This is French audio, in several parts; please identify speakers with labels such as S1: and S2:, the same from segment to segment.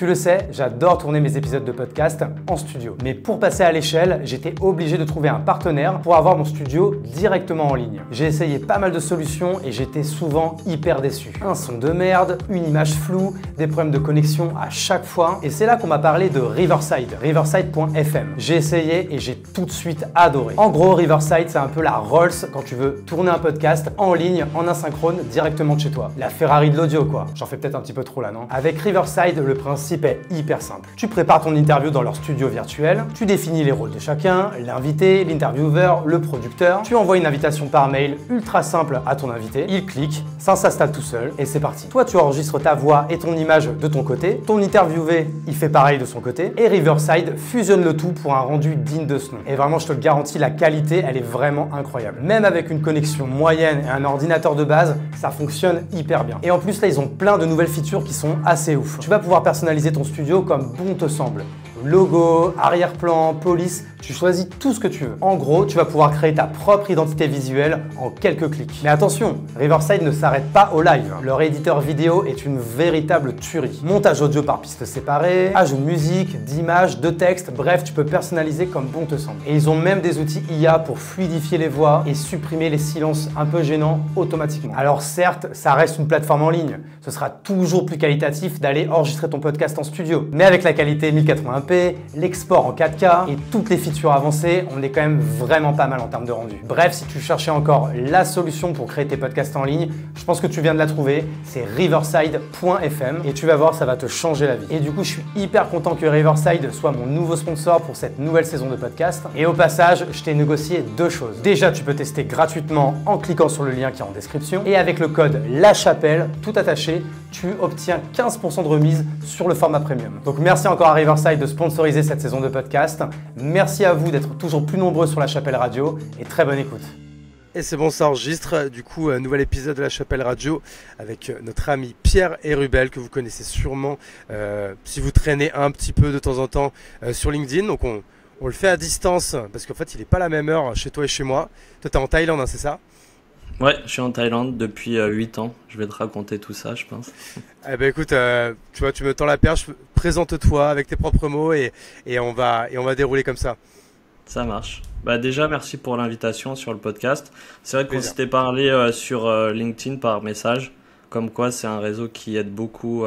S1: Tu le sais, j'adore tourner mes épisodes de podcast en studio. Mais pour passer à l'échelle, j'étais obligé de trouver un partenaire pour avoir mon studio directement en ligne. J'ai essayé pas mal de solutions et j'étais souvent hyper déçu. Un son de merde, une image floue, des problèmes de connexion à chaque fois. Et c'est là qu'on m'a parlé de Riverside, riverside.fm. J'ai essayé et j'ai tout de suite adoré. En gros, Riverside, c'est un peu la Rolls quand tu veux tourner un podcast en ligne, en asynchrone, directement de chez toi. La Ferrari de l'audio, quoi. J'en fais peut-être un petit peu trop là, non? Avec Riverside, le principe est hyper simple. Tu prépares ton interview dans leur studio virtuel, tu définis les rôles de chacun, l'invité, l'intervieweur, le producteur, tu envoies une invitation par mail ultra simple à ton invité, il clique, ça s'installe tout seul et c'est parti. Toi, tu enregistres ta voix et ton image de ton côté, ton interviewé, il fait pareil de son côté et Riverside fusionne le tout pour un rendu digne de ce nom. Et vraiment, je te le garantis, la qualité, elle est vraiment incroyable. Même avec une connexion moyenne et un ordinateur de base, ça fonctionne hyper bien. Et en plus, là, ils ont plein de nouvelles features qui sont assez ouf. Tu vas pouvoir personnaliser ton studio comme bon te semble. Logo, arrière-plan, police, tu choisis tout ce que tu veux. En gros, tu vas pouvoir créer ta propre identité visuelle en quelques clics. Mais attention, Riverside ne s'arrête pas au live. Leur éditeur vidéo est une véritable tuerie. Montage audio par pistes séparées, ajout de musique, d'images, de textes, bref, tu peux personnaliser comme bon te semble. Et ils ont même des outils IA pour fluidifier les voix et supprimer les silences un peu gênants automatiquement. Alors certes, ça reste une plateforme en ligne. Ce sera toujours plus qualitatif d'aller enregistrer ton podcast en studio. Mais avec la qualité 1080p, l'export en 4K et toutes les features avancées, on est quand même vraiment pas mal en termes de rendu. Bref, si tu cherchais encore la solution pour créer tes podcasts en ligne, je pense que tu viens de la trouver, c'est riverside.fm et tu vas voir, ça va te changer la vie. Et du coup, je suis hyper content que Riverside soit mon nouveau sponsor pour cette nouvelle saison de podcast. Et au passage, je t'ai négocié deux choses. Déjà, tu peux tester gratuitement en cliquant sur le lien qui est en description et avec le code LACHAPELLE, tout attaché, tu obtiens 15% de remise sur le format premium. Donc merci encore à Riverside de sponsoriser cette saison de podcast. Merci à vous d'être toujours plus nombreux sur La Chapelle Radio et très bonne écoute.
S2: Et c'est bon, ça enregistre. Du coup, un nouvel épisode de La Chapelle Radio avec notre ami Pierre Hérubel que vous connaissez sûrement si vous traînez un petit peu de temps en temps sur LinkedIn. Donc on le fait à distance parce qu'en fait il n'est pas à la même heure chez toi et chez moi. Toi tu es en Thaïlande, hein, c'est ça?
S3: Ouais, je suis en Thaïlande depuis 8 ans. Je vais te raconter tout ça, je pense.
S2: Eh ben écoute, tu vois, tu me tends la perche. Présente-toi avec tes propres mots et on va dérouler comme ça.
S3: Ça marche. Bah déjà, merci pour l'invitation sur le podcast. C'est vrai qu'on s'était parlé sur LinkedIn par message, comme quoi c'est un réseau qui aide beaucoup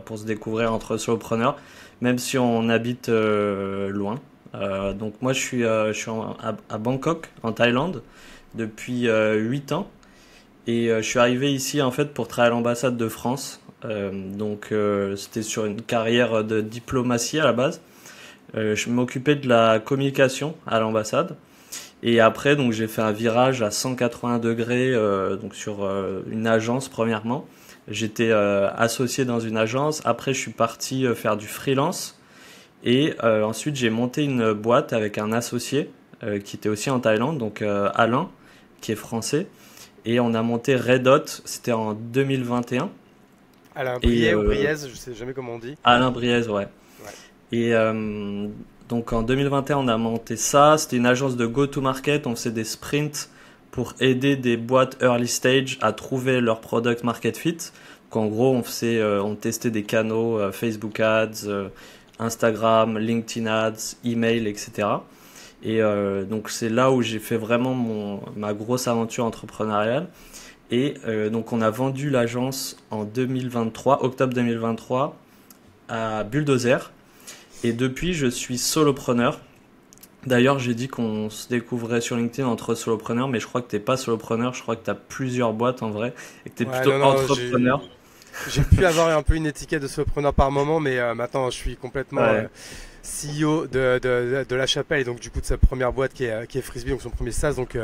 S3: pour se découvrir entre solopreneurs, même si on habite loin. Donc moi, je suis à Bangkok, en Thaïlande, depuis 8 ans. Et je suis arrivé ici en fait pour travailler à l'ambassade de France. Donc c'était sur une carrière de diplomatie à la base. Je m'occupais de la communication à l'ambassade. Et après, donc j'ai fait un virage à 180 degrés donc sur une agence premièrement. J'étais associé dans une agence. Après, je suis parti faire du freelance. Et ensuite, j'ai monté une boîte avec un associé qui était aussi en Thaïlande, donc Alain, qui est français. Et on a monté Red Hot, c'était en 2021.
S2: Alain Briez ou Briez, je sais jamais comment on dit.
S3: Alain Briez, ouais. Et donc en 2021, on a monté ça. C'était une agence de go-to-market. On faisait des sprints pour aider des boîtes early stage à trouver leur product market fit. Donc en gros, on testait des canaux Facebook Ads, Instagram, LinkedIn Ads, email, etc. Et donc c'est là où j'ai fait vraiment ma grosse aventure entrepreneuriale. Et donc on a vendu l'agence en 2023, octobre 2023, à Bulldozer. Et depuis, je suis solopreneur. D'ailleurs, j'ai dit qu'on se découvrait sur LinkedIn entre solopreneurs, mais je crois que tu n'es pas solopreneur, je crois que tu as plusieurs boîtes en vrai, et que tu es plutôt entrepreneur.
S2: J'ai pu avoir un peu une étiquette de solopreneur par moment, mais maintenant je suis complètement CEO de La Chapelle et donc du coup de sa première boîte qui est Frisbee, donc son premier SaaS. Donc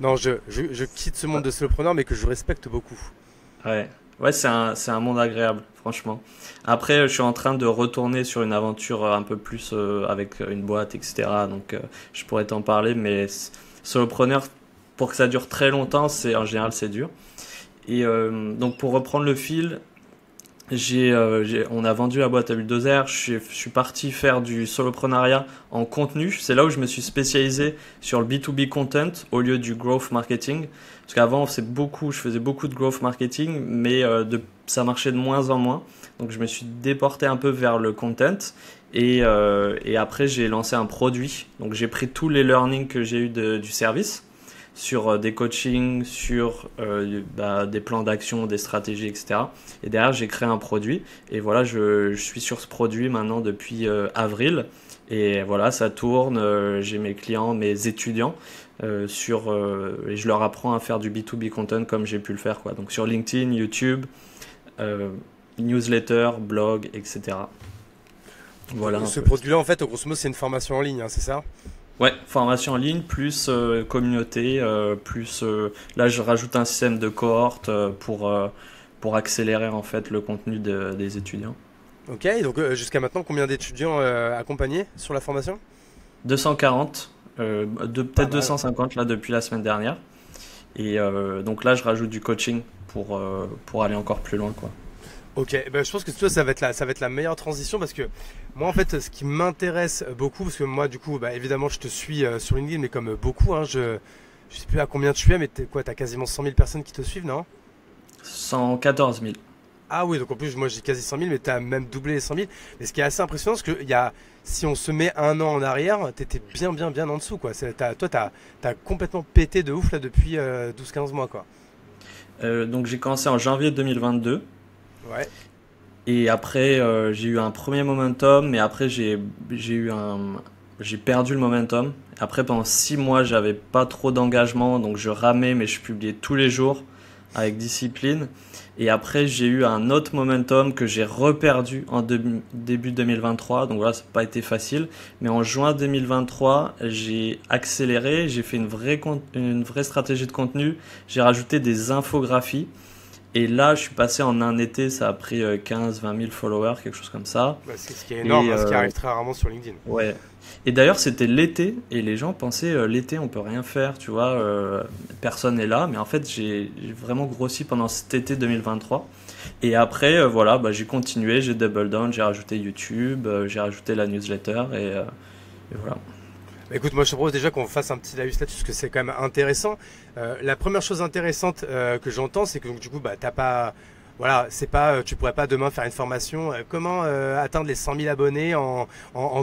S2: non, je quitte ce monde de solopreneur, mais que je respecte beaucoup.
S3: Ouais, c'est un monde agréable, franchement. Après, je suis en train de retourner sur une aventure un peu plus avec une boîte, etc. Donc, je pourrais t'en parler, mais solopreneur, pour que ça dure très longtemps, en général, c'est dur. Et donc, pour reprendre le fil, On a vendu la boîte à bulldozer, je suis parti faire du soloprenariat en contenu. C'est là où je me suis spécialisé sur le B2B content au lieu du growth marketing. Parce qu'avant, je faisais beaucoup de growth marketing, mais ça marchait de moins en moins. Donc je me suis déporté un peu vers le content. Et après, j'ai lancé un produit. Donc j'ai pris tous les learnings que j'ai eu du service sur des coachings, sur des plans d'action, des stratégies, etc. Et derrière, j'ai créé un produit. Et voilà, je suis sur ce produit maintenant depuis avril. Et voilà, ça tourne. J'ai mes clients, mes étudiants, et je leur apprends à faire du B2B content comme j'ai pu le faire, quoi. Donc sur LinkedIn, YouTube, newsletter, blog, etc. Voilà.
S2: Ce produit-là, en fait, au grosso modo, c'est une formation en ligne, hein, c'est ça?
S3: Ouais, formation en ligne, plus communauté, là je rajoute un système de cohorte pour accélérer en fait le contenu des étudiants.
S2: Ok, donc jusqu'à maintenant, combien d'étudiants accompagnés sur la formation?
S3: 240, peut-être 250 là depuis la semaine dernière. Et donc là je rajoute du coaching pour aller encore plus loin, quoi.
S2: Ok, ben, je pense que toi, ça va être la meilleure transition parce que moi, en fait, ce qui m'intéresse beaucoup, parce que moi, du coup, bah, évidemment, je te suis sur LinkedIn, mais comme beaucoup, hein, je sais plus à combien tu es, mais t'as quasiment 100 000 personnes qui te suivent, non?
S3: 114 000.
S2: Ah oui, donc en plus, moi, j'ai quasi 100 000, mais t'as même doublé les 100 000. Mais ce qui est assez impressionnant, c'est que si on se met un an en arrière, t'étais bien en dessous, quoi. Toi, t'as complètement pété de ouf, là, depuis 12-15 mois, quoi.
S3: Donc j'ai commencé en janvier 2022.
S2: Ouais.
S3: Et après, j'ai eu un premier momentum, mais après, j'ai perdu le momentum. Après, pendant 6 mois, j'avais pas trop d'engagement, donc je ramais, mais je publiais tous les jours avec discipline. Et après, j'ai eu un autre momentum que j'ai reperdu en début 2023. Donc voilà, ça n'a pas été facile. Mais en juin 2023, j'ai accéléré, j'ai fait une vraie stratégie de contenu. J'ai rajouté des infographies. Et là, je suis passé en un été, ça a pris 15-20 000 followers, quelque chose comme ça.
S2: Bah, c'est ce qui est énorme, ce qui arrive très rarement sur LinkedIn.
S3: Ouais. Et d'ailleurs, c'était l'été, et les gens pensaient l'été, on peut rien faire, tu vois, personne n'est là. Mais en fait, j'ai vraiment grossi pendant cet été 2023. Et après, voilà, bah, j'ai continué, j'ai double down, j'ai rajouté YouTube, j'ai rajouté la newsletter, et voilà.
S2: Écoute, moi je te propose déjà qu'on fasse un petit laïus là-dessus parce que c'est quand même intéressant. La première chose intéressante que j'entends, c'est que donc, du coup, bah, tu pourrais pas demain faire une formation comment atteindre les 100 000 abonnés en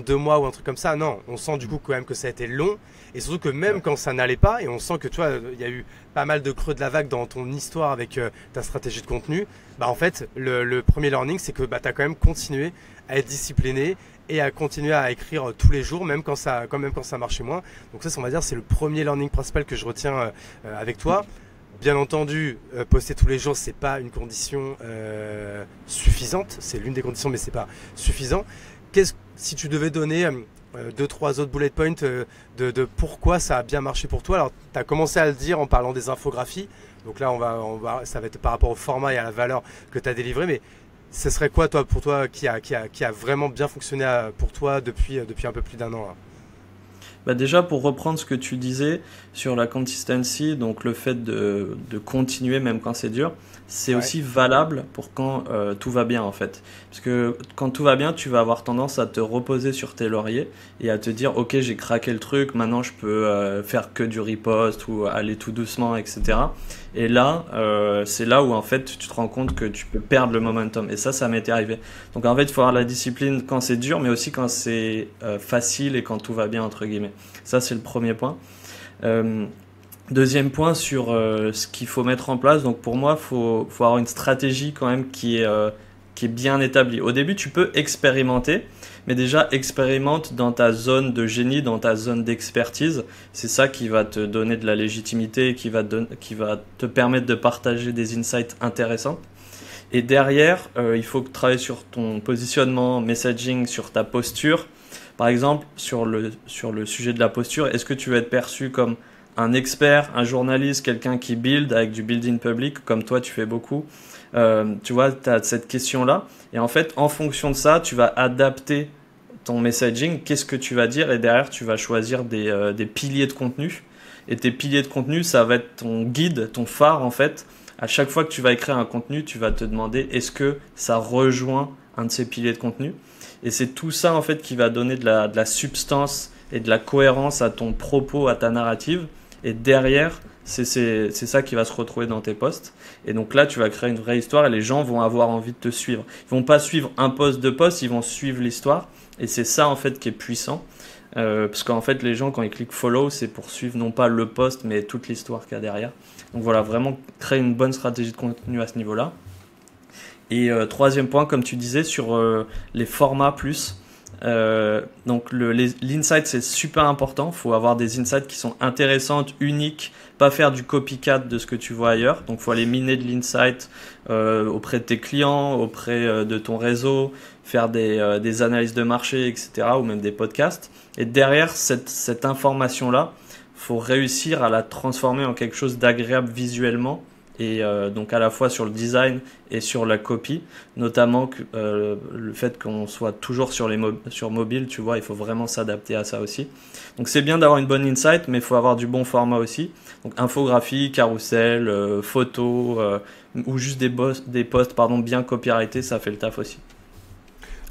S2: 2 mois ou un truc comme ça. Non, on sent du coup quand même que ça a été long et surtout que même quand ça n'allait pas et on sent que tu vois, il y a eu pas mal de creux de la vague dans ton histoire avec ta stratégie de contenu. Bah en fait, le premier learning, c'est que bah, tu as quand même continué à être discipliné et à continuer à écrire tous les jours, même quand ça marchait moins. Donc ça, on va dire, c'est le premier learning principal que je retiens avec toi. Bien entendu, poster tous les jours, c'est pas une condition suffisante. C'est l'une des conditions, mais c'est pas suffisant. Si tu devais donner 2-3 autres bullet points de pourquoi ça a bien marché pour toi. Alors, tu as commencé à le dire en parlant des infographies. Donc là, ça va être par rapport au format et à la valeur que tu as délivré, mais ce serait quoi, pour toi, qui a vraiment bien fonctionné pour toi depuis un peu plus d'un an là?
S3: Bah déjà, pour reprendre ce que tu disais sur la consistency, donc le fait de continuer même quand c'est dur, c'est aussi valable pour quand tout va bien en fait. Parce que quand tout va bien, tu vas avoir tendance à te reposer sur tes lauriers et à te dire ok, j'ai craqué le truc, maintenant je peux faire que du repost ou aller tout doucement, etc. Et là, c'est là où en fait tu te rends compte que tu peux perdre le momentum. Et ça m'était arrivé. Donc en fait, il faut avoir la discipline quand c'est dur, mais aussi quand c'est facile et quand tout va bien entre guillemets. Ça, c'est le premier point. Deuxième point sur ce qu'il faut mettre en place. Donc pour moi, faut avoir une stratégie quand même qui est bien établie. Au début, tu peux expérimenter, mais déjà expérimente dans ta zone de génie, dans ta zone d'expertise. C'est ça qui va te donner de la légitimité, qui va te permettre de partager des insights intéressants. Et derrière, il faut travailler sur ton positionnement, messaging, sur ta posture. Par exemple, sur le sujet de la posture, est-ce que tu veux être perçu comme un expert, un journaliste, quelqu'un qui build avec du building public, comme toi tu fais beaucoup? Tu vois, tu as cette question-là. Et en fait, en fonction de ça, tu vas adapter ton messaging. Qu'est-ce que tu vas dire? Et derrière, tu vas choisir des piliers de contenu. Et tes piliers de contenu, ça va être ton guide, ton phare en fait, à chaque fois que tu vas écrire un contenu, tu vas te demander est-ce que ça rejoint un de ces piliers de contenu. Et c'est tout ça en fait qui va donner de la substance et de la cohérence à ton propos, à ta narrative. Et derrière, c'est ça qui va se retrouver dans tes posts. Et donc là, tu vas créer une vraie histoire et les gens vont avoir envie de te suivre. Ils vont pas suivre un post, deux posts, ils vont suivre l'histoire. Et c'est ça en fait qui est puissant. Parce qu'en fait, les gens, quand ils cliquent follow, c'est pour suivre non pas le post, mais toute l'histoire qu'il y a derrière. Donc voilà, vraiment créer une bonne stratégie de contenu à ce niveau-là. Et troisième point, comme tu disais, sur les formats plus. Donc l'insight, c'est super important. Il faut avoir des insights qui sont intéressantes, uniques, pas faire du copycat de ce que tu vois ailleurs. Donc il faut aller miner de l'insight auprès de tes clients, auprès de ton réseau, faire des analyses de marché, etc. ou même des podcasts. Et derrière cette information-là, il faut réussir à la transformer en quelque chose d'agréable visuellement. Et donc à la fois sur le design et sur la copie, notamment le fait qu'on soit toujours sur mobile, tu vois, il faut vraiment s'adapter à ça aussi. Donc c'est bien d'avoir une bonne insight, mais il faut avoir du bon format aussi. Donc infographie, carrousel, photos ou juste des posts bien copyrightés, ça fait le taf aussi.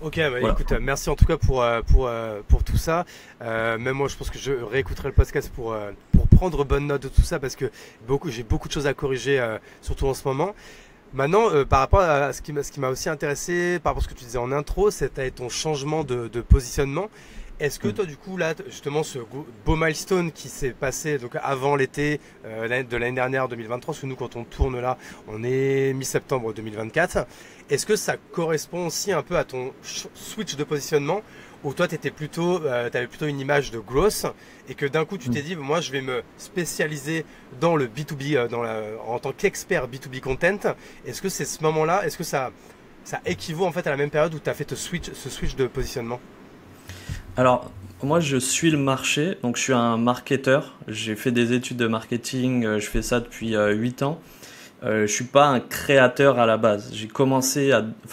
S2: Ok, bah,
S3: Voilà.
S2: écoute, merci en tout cas pour tout ça. Même moi, je pense que je réécouterai le podcast pour prendre bonne note de tout ça parce que j'ai beaucoup de choses à corriger, surtout en ce moment. Maintenant, par rapport à ce qui m'a aussi intéressé, par rapport à ce que tu disais en intro, c'était ton changement de positionnement. Est-ce que toi, du coup, là, justement, ce beau milestone qui s'est passé donc avant l'été de l'année dernière, 2023, parce que nous, quand on tourne là, on est mi-septembre 2024, est-ce que ça correspond aussi un peu à ton switch de positionnement où toi, t'avais plutôt une image de growth et que d'un coup, tu t'es dit, moi, je vais me spécialiser dans le B2B, en tant qu'expert B2B content. Est-ce que c'est ce moment-là, est-ce que ça équivaut en fait à la même période où tu as fait ce switch de positionnement?
S3: Alors, moi, je suis le marché, donc je suis un marketeur. J'ai fait des études de marketing, je fais ça depuis 8 ans. Je suis pas un créateur à la base. Je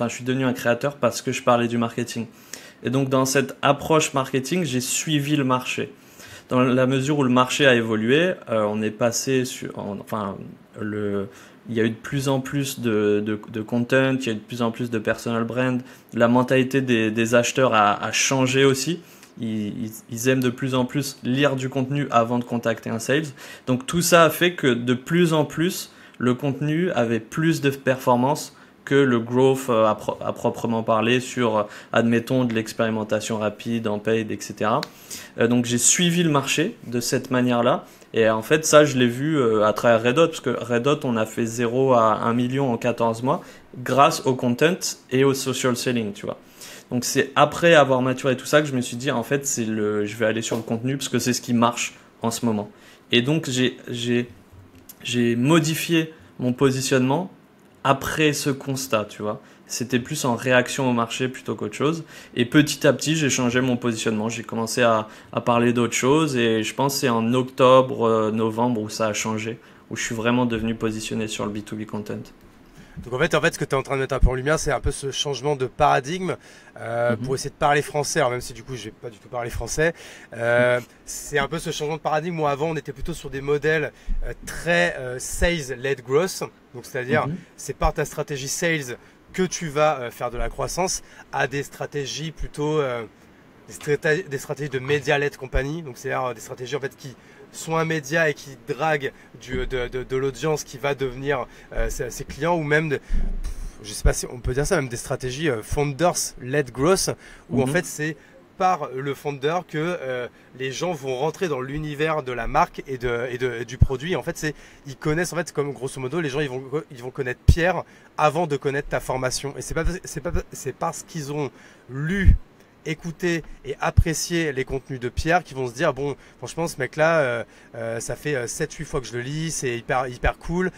S3: suis devenu un créateur parce que je parlais du marketing. Et donc, dans cette approche marketing, j'ai suivi le marché. Dans la mesure où le marché a évolué, on est passé il y a eu de plus en plus de content, il y a eu de plus en plus de personal brand. La mentalité des acheteurs a changé aussi. Ils aiment de plus en plus lire du contenu avant de contacter un sales. Donc tout ça a fait que de plus en plus, le contenu avait plus de performance que le growth à proprement parler sur, admettons, de l'expérimentation rapide en paid, etc. Donc j'ai suivi le marché de cette manière-là. Et en fait, ça, je l'ai vu à travers Red Hot, parce que Red Hot, on a fait 0 à 1 million en 14 mois grâce au content et au social selling, tu vois. Donc c'est après avoir maturé tout ça que je me suis dit, en fait, je vais aller sur le contenu parce que c'est ce qui marche en ce moment. Et donc j'ai modifié mon positionnement après ce constat, tu vois. C'était plus en réaction au marché plutôt qu'autre chose. Et petit à petit, j'ai changé mon positionnement. J'ai commencé à parler d'autres choses. Et je pense que c'est en octobre, novembre où ça a changé, où je suis vraiment devenu positionné sur le B2B content.
S2: Donc en fait, ce que tu es en train de mettre un peu en lumière, c'est un peu ce changement de paradigme pour essayer de parler français. Alors même si du coup, je vais pas du tout parler français, c'est un peu ce changement de paradigme où avant, on était plutôt sur des modèles très sales-led growth. Donc c'est-à-dire, c'est par ta stratégie sales que tu vas faire de la croissance à des stratégies plutôt des stratégies de média-led compagnie. Donc c'est-à-dire des stratégies en fait qui sont un média et qui draguent de l'audience qui va devenir ses clients, ou même je sais pas si on peut dire ça, même des stratégies founders-led growth où en fait c'est par le founder que les gens vont rentrer dans l'univers de la marque et du produit. En fait, ils connaissent, en fait, comme grosso modo, les gens ils vont connaître Pierre avant de connaître ta formation. Et c'est parce qu'ils ont lu, écouté et apprécié les contenus de Pierre qui vont se dire, bon, franchement, ce mec-là, ça fait 7-8 fois que je le lis, c'est hyper cool.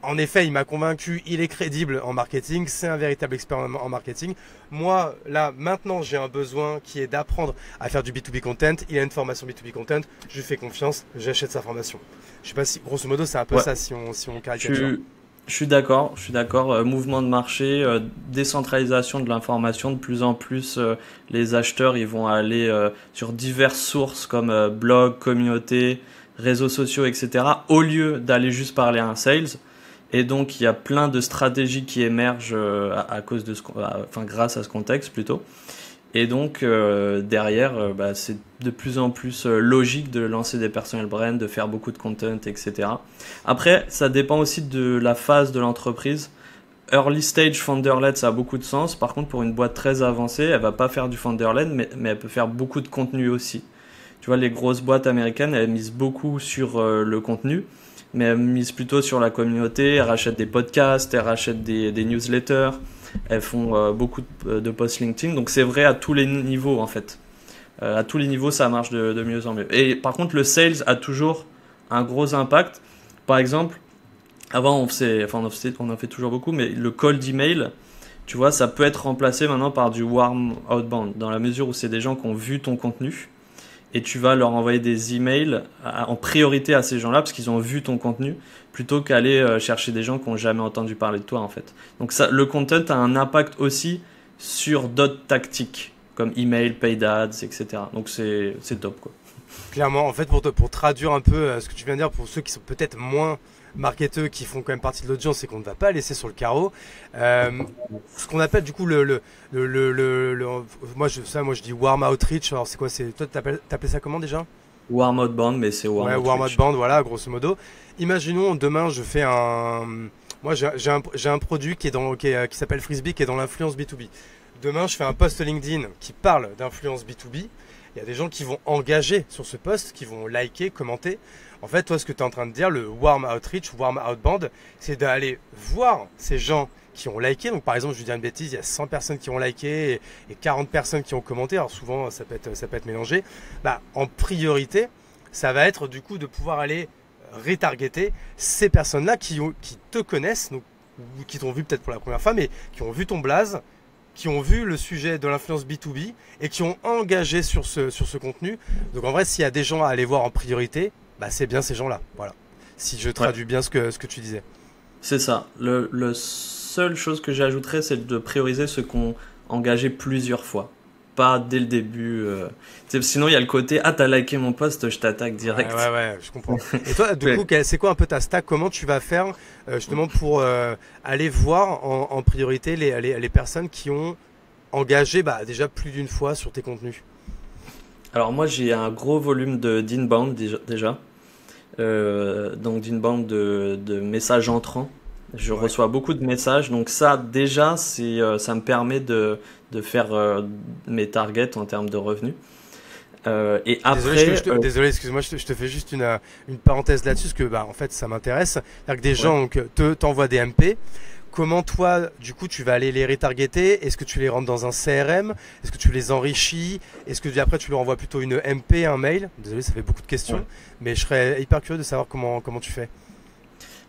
S2: En effet, il m'a convaincu, il est crédible en marketing, c'est un véritable expert en marketing. Moi, là, maintenant, j'ai un besoin qui est d'apprendre à faire du B2B content. Il a une formation B2B content, je lui fais confiance, j'achète sa formation. Je sais pas si, grosso modo, c'est un peu ça si on caricature.
S3: Je suis d'accord. Mouvement de marché, décentralisation de l'information. De plus en plus, les acheteurs ils vont aller sur diverses sources comme blog, communauté, réseaux sociaux, etc., au lieu d'aller juste parler à un sales. Et donc, il y a plein de stratégies qui émergent à cause de grâce à ce contexte plutôt. Et donc, derrière, c'est de plus en plus logique de lancer des personal brands, de faire beaucoup de content, etc. Après, ça dépend aussi de la phase de l'entreprise. Early stage founder-led, ça a beaucoup de sens. Par contre, pour une boîte très avancée, elle va pas faire du founder-led, mais elle peut faire beaucoup de contenu aussi. Tu vois, les grosses boîtes américaines, elles misent beaucoup sur le contenu, mais elles misent plutôt sur la communauté. Elles rachètent des podcasts, elles rachètent des newsletters, elles font beaucoup de posts LinkedIn. Donc c'est vrai à tous les niveaux en fait. À tous les niveaux, ça marche de mieux en mieux. Et par contre, le sales a toujours un gros impact. Par exemple, avant, on en fait toujours beaucoup, mais le cold email, tu vois, ça peut être remplacé maintenant par du warm outbound, dans la mesure où c'est des gens qui ont vu ton contenu et tu vas leur envoyer des emails en priorité à ces gens-là parce qu'ils ont vu ton contenu plutôt qu'aller chercher des gens qui n'ont jamais entendu parler de toi en fait. Donc ça, le content a un impact aussi sur d'autres tactiques comme email, paid ads, etc. Donc c'est top quoi.
S2: Clairement, en fait, pour traduire un peu ce que tu viens de dire, pour ceux qui sont peut-être moins marketeux, qui font quand même partie de l'audience, c'est qu'on ne va pas laisser sur le carreau. Ce qu'on appelle du coup moi je dis warm outreach. Alors c'est quoi? Toi t'appelais ça comment déjà?
S3: Warm outbound, mais c'est warm outreach.
S2: Warm outbound, voilà, grosso modo. Imaginons demain je fais moi j'ai un produit qui s'appelle Frisbee, qui est dans l'influence B2B. Demain je fais un post LinkedIn qui parle d'influence B2B. Il y a des gens qui vont engager sur ce post, qui vont liker, commenter. En fait, toi, ce que tu es en train de dire, le warm outreach, warm outbound, c'est d'aller voir ces gens qui ont liké. Donc, par exemple, je vais dire une bêtise, il y a 100 personnes qui ont liké et 40 personnes qui ont commenté. Alors, souvent, ça peut être mélangé. En priorité, ça va être du coup de pouvoir aller retargeter ces personnes-là qui te connaissent, donc, ou qui t'ont vu peut-être pour la première fois, mais qui ont vu ton blaze, qui ont vu le sujet de l'influence B2B et qui ont engagé sur ce contenu. Donc en vrai, s'il y a des gens à aller voir en priorité, c'est bien ces gens-là. Voilà. Si je traduis bien ce que tu disais.
S3: C'est ça. Le seule chose que j'ajouterais, c'est de prioriser ceux qui ont engagé plusieurs fois. Pas dès le début. Sinon, il y a le côté « Ah, t'as liké mon post, je t'attaque direct. »
S2: Ouais, je comprends. Et toi, du coup, c'est quoi un peu ta stack? Comment tu vas faire justement pour aller voir en priorité les personnes qui ont engagé déjà plus d'une fois sur tes contenus?
S3: Alors moi, j'ai un gros volume d'inbound déjà. Donc d'inbound de messages entrants. Je reçois beaucoup de messages, donc ça déjà, ça me permet de faire mes targets en termes de revenus. Et après,
S2: désolé, excuse-moi, je te fais juste une parenthèse là-dessus, parce que en fait, ça m'intéresse. C'est-à-dire que des gens t'envoient des MP. Comment toi, du coup, tu vas aller les retargeter? Est-ce que tu les rentres dans un CRM? Est-ce que tu les enrichis? Est-ce que après tu leur envoies plutôt une MP, un mail? Désolé, ça fait beaucoup de questions, mais je serais hyper curieux de savoir comment tu fais.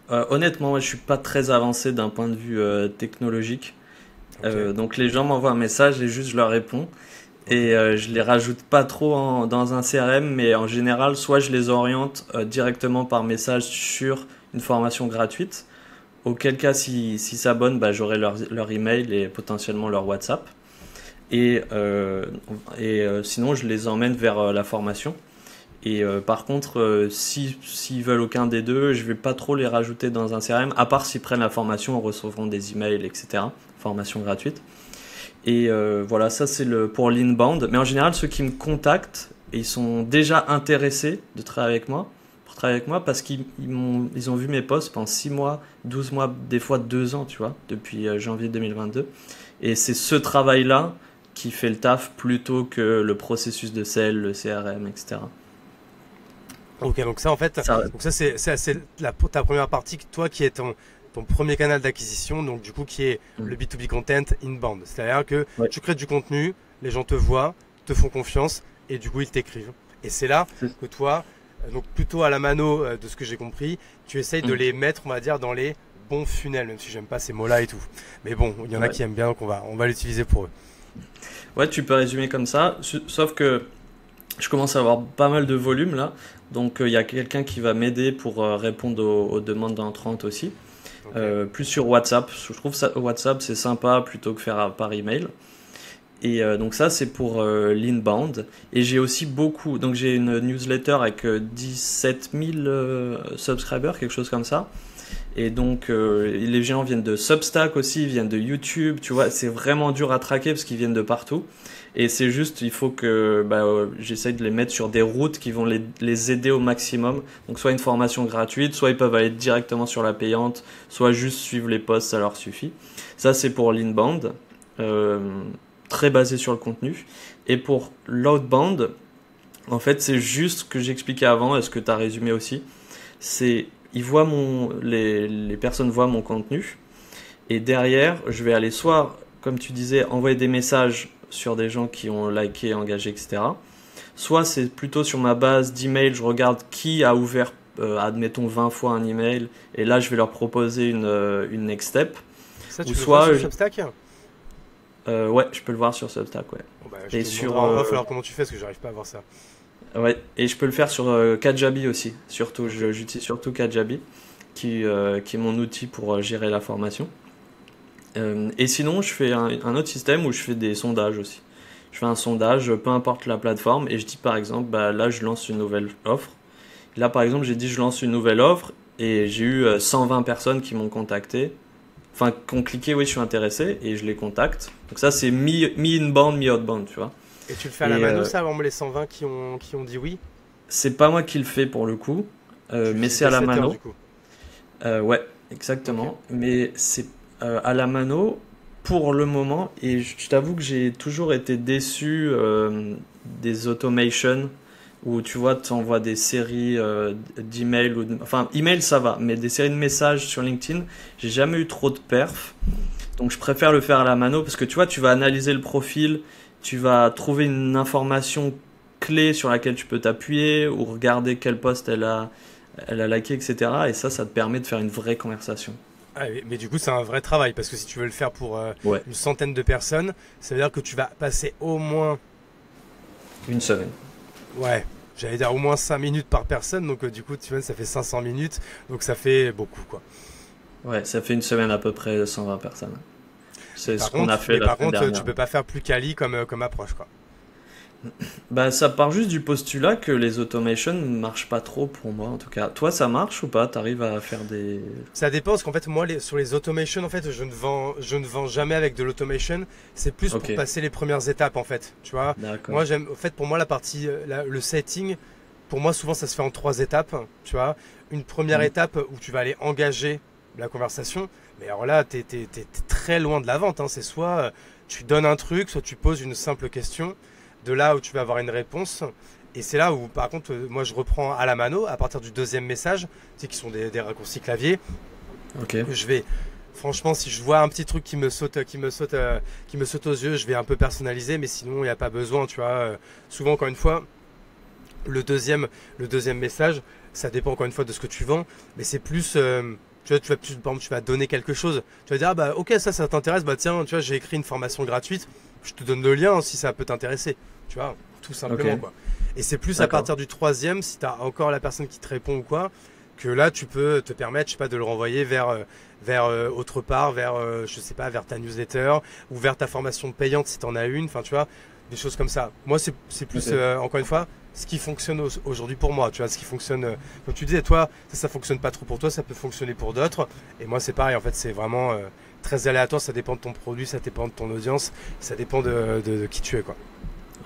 S3: Honnêtement, moi, je suis pas très avancé d'un point de vue technologique. Okay. Donc les gens m'envoient un message et juste je leur réponds. Et je les rajoute pas trop dans un CRM, mais en général, soit je les oriente directement par message sur une formation gratuite, auquel cas, s'ils s'abonnent, j'aurai leur email et potentiellement leur WhatsApp. Et sinon, je les emmène vers la formation. Et par contre, s'ils veulent aucun des deux, je vais pas trop les rajouter dans un CRM, à part s'ils prennent la formation, recevront des emails, etc. Formation gratuite. Et voilà, ça c'est pour l'inbound. Mais en général, ceux qui me contactent, ils sont déjà intéressés de travailler avec moi, parce qu'ils ont vu mes posts pendant 6 mois, 12 mois, des fois 2 ans, tu vois, depuis janvier 2022. Et c'est ce travail-là qui fait le taf plutôt que le processus de sell, le CRM, etc.
S2: Ok, donc ça en fait, c'est ta première partie, toi qui est ton premier canal d'acquisition, donc du coup qui est le B2B content inbound. C'est-à-dire que tu crées du contenu, les gens te voient, te font confiance et du coup ils t'écrivent. Et c'est là que toi, donc plutôt à la mano de ce que j'ai compris, tu essayes de les mettre, on va dire, dans les bons funnels, même si j'aime pas ces mots-là et tout. Mais bon, il y en a qui aiment bien, donc on va l'utiliser pour eux.
S3: Ouais, tu peux résumer comme ça, sauf que je commence à avoir pas mal de volume là, donc il y a quelqu'un qui va m'aider pour répondre aux demandes entrantes aussi. Okay. Plus sur WhatsApp, je trouve WhatsApp c'est sympa plutôt que faire par email. Et donc ça, c'est pour l'inbound. Et j'ai aussi beaucoup, donc j'ai une newsletter avec 17 000 subscribers, quelque chose comme ça. Et donc les gens viennent de Substack aussi, ils viennent de YouTube, tu vois, c'est vraiment dur à traquer parce qu'ils viennent de partout. Et c'est juste, il faut que j'essaye de les mettre sur des routes qui vont les aider au maximum. Donc soit une formation gratuite, soit ils peuvent aller directement sur la payante, soit juste suivre les posts, ça leur suffit. Ça, c'est pour l'inbound, très basé sur le contenu. Et pour l'outbound, en fait, c'est juste ce que j'expliquais avant, et ce que tu as résumé aussi. C'est, les personnes voient mon contenu, et derrière, je vais aller soit, comme tu disais, envoyer des messages sur des gens qui ont liké, engagé, etc. Soit c'est plutôt sur ma base d'email, je regarde qui a ouvert, admettons, 20 fois un email, et là, je vais leur proposer une next step.
S2: Ça, tu peux le voir sur Substack ?
S3: Ouais, je peux le voir sur Substack, ouais.
S2: Bon, et sur alors comment tu fais, parce que j'arrive pas à voir ça.
S3: Ouais, et je peux le faire sur Kajabi aussi, surtout. J'utilise surtout Kajabi, qui est mon outil pour gérer la formation. Et sinon, je fais un autre système où je fais des sondages aussi. Je fais un sondage, peu importe la plateforme, et je dis par exemple, là je lance une nouvelle offre. Là par exemple, j'ai dit je lance une nouvelle offre, et j'ai eu 120 personnes qui m'ont contacté. Enfin, qui ont cliqué, oui, je suis intéressé, et je les contacte. Donc ça, c'est mi-inbound, mi-outbound, tu vois.
S2: Et tu le fais à la mano, ça, avant les 120 qui ont dit oui ?
S3: C'est pas moi qui le fais pour le coup, mais c'est à la mano.
S2: Du coup.
S3: Ouais, exactement. Okay. Mais c'est à la mano pour le moment, et je t'avoue que j'ai toujours été déçu des automations où tu vois, tu envoies des séries d'emails, enfin email ça va, mais des séries de messages sur LinkedIn, j'ai jamais eu trop de perf. Donc je préfère le faire à la mano parce que tu vois, tu vas analyser le profil, tu vas trouver une information clé sur laquelle tu peux t'appuyer ou regarder quel post elle a liké, etc. Et ça te permet de faire une vraie conversation.
S2: Ah, mais du coup, c'est un vrai travail parce que si tu veux le faire pour
S3: ouais.
S2: une centaine de personnes, ça veut dire que tu vas passer au moins
S3: une semaine.
S2: Ouais, j'allais dire au moins 5 minutes par personne. Donc du coup, tu vois, ça fait 500 minutes. Donc ça fait beaucoup, quoi.
S3: Ouais, ça fait une semaine à peu près 120 personnes. C'est ce qu'on a fait
S2: la
S3: dernière.
S2: Par contre, tu peux pas faire plus quali comme approche, quoi.
S3: Ça part juste du postulat que les automations ne marchent pas trop pour moi, en tout cas. Toi, ça marche ou pas ? T'arrives à faire des...
S2: Ça dépend, parce qu'en fait, moi, sur les automations, en fait, je ne vends jamais avec de l'automation. C'est plus pour passer les premières étapes, en fait. Tu vois ? Moi, en fait, pour moi, la partie, le setting, pour moi, souvent, ça se fait en 3 étapes. Tu vois ? Une première étape où tu vas aller engager la conversation. Mais alors là, t'es très loin de la vente. Hein. C'est soit tu donnes un truc, soit tu poses une simple question. De là où tu vas avoir une réponse. Et c'est là où, par contre, moi, je reprends à la mano, à partir du deuxième message, tu sais, qui sont des raccourcis clavier.
S3: Okay.
S2: Je vais, franchement, si je vois un petit truc qui me saute aux yeux, je vais un peu personnaliser, mais sinon, il n'y a pas besoin, tu vois. Souvent, encore une fois, le deuxième message, ça dépend encore une fois de ce que tu vends, mais c'est plus... tu vois, par exemple, tu vas donner quelque chose. Tu vas dire, ok, ça t'intéresse, tiens, tu vois, j'ai écrit une formation gratuite, je te donne le lien si ça peut t'intéresser. Tu vois, tout simplement, quoi. Et c'est plus à partir du 3e, si tu as encore la personne qui te répond ou quoi, que là, tu peux te permettre, je sais pas, de le renvoyer vers autre part, je sais pas, vers ta newsletter ou vers ta formation payante si tu en as une. Enfin, tu vois, des choses comme ça. Moi, c'est plus, encore une fois, ce qui fonctionne aujourd'hui pour moi, tu vois, ce qui fonctionne, comme tu disais, toi, ça fonctionne pas trop pour toi, ça peut fonctionner pour d'autres, et moi c'est pareil, en fait, c'est vraiment très aléatoire, ça dépend de ton produit, ça dépend de ton audience, ça dépend de qui tu es, quoi.